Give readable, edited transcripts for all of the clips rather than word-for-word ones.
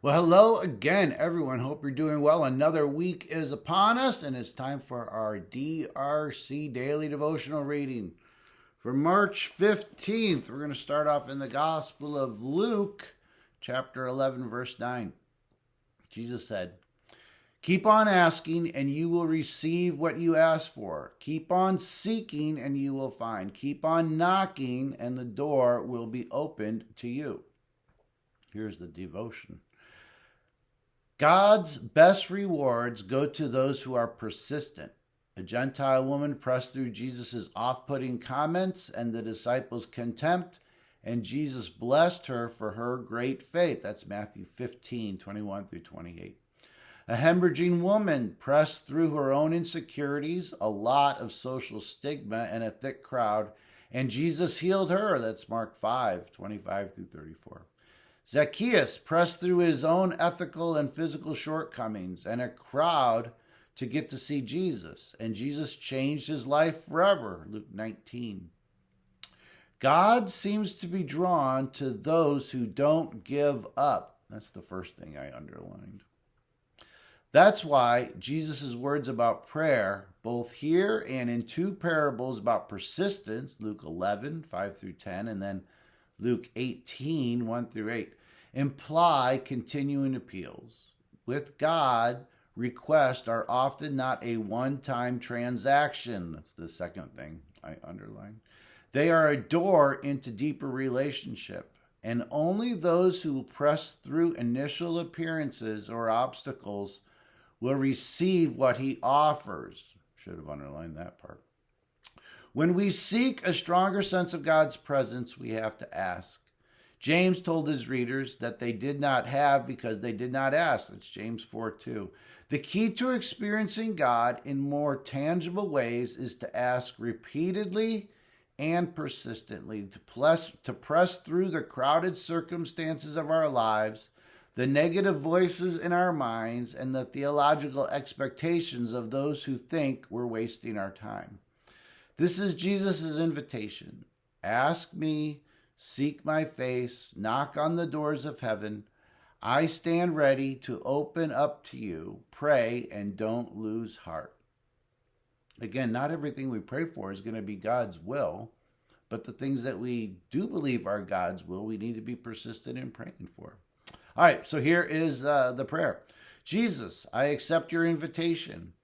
Well, hello again, everyone. Hope you're doing well. Another week is upon us, and it's time for our DRC Daily Devotional Reading. For March 15th, we're going to start off in the Gospel of Luke, chapter 11, verse 9. Jesus said, "Keep on asking, and you will receive what you ask for. Keep on seeking, and you will find. Keep on knocking, and the door will be opened to you." Here's the devotion. God's best rewards go to those who are persistent. A Gentile woman pressed through Jesus' off-putting comments and the disciples' contempt, and Jesus blessed her for her great faith. That's Matthew 15, 21 through 28. A hemorrhaging woman pressed through her own insecurities, a lot of social stigma, and a thick crowd, and Jesus healed her. That's Mark 5, 25 through 34. Zacchaeus pressed through his own ethical and physical shortcomings and a crowd to get to see Jesus, and Jesus changed his life forever. Luke 19. God seems to be drawn to those who don't give up. That's the first thing I underlined. That's why Jesus' words about prayer, both here and in two parables about persistence, Luke 11, 5 through 10, and then Luke 18, 1 through 8, imply continuing appeals. With God, requests are often not a one-time transaction. That's the second thing I underlined. They are a door into deeper relationship, and only those who press through initial appearances or obstacles will receive what he offers. Should have underlined that part. When we seek a stronger sense of God's presence, we have to ask. James told his readers that they did not have because they did not ask. That's James 4:2. The key to experiencing God in more tangible ways is to ask repeatedly and persistently, to press through the crowded circumstances of our lives, the negative voices in our minds, and the theological expectations of those who think we're wasting our time. This is Jesus' invitation. Ask me, seek my face, knock on the doors of heaven. I stand ready to open up to you. Pray and don't lose heart. Again, not everything we pray for is going to be God's will, but the things that we do believe are God's will, we need to be persistent in praying for. All right, so here is the prayer. Jesus, I accept your invitation.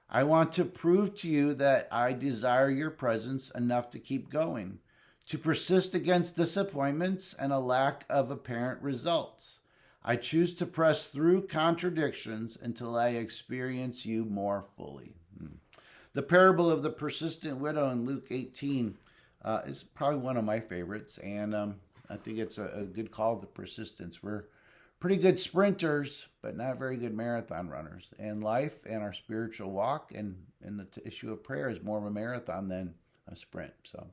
I want to prove to you that I desire your presence enough to keep going, to persist against disappointments and a lack of apparent results. I choose to press through contradictions until I experience you more fully. The parable of the persistent widow in Luke 18 is probably one of my favorites, and I think it's a good call to persistence. We're pretty good sprinters, but not very good marathon runners. And life and our spiritual walk and the issue of prayer is more of a marathon than a sprint. So,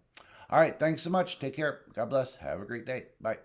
all right, thanks so much. Take care. God bless. Have a great day. Bye.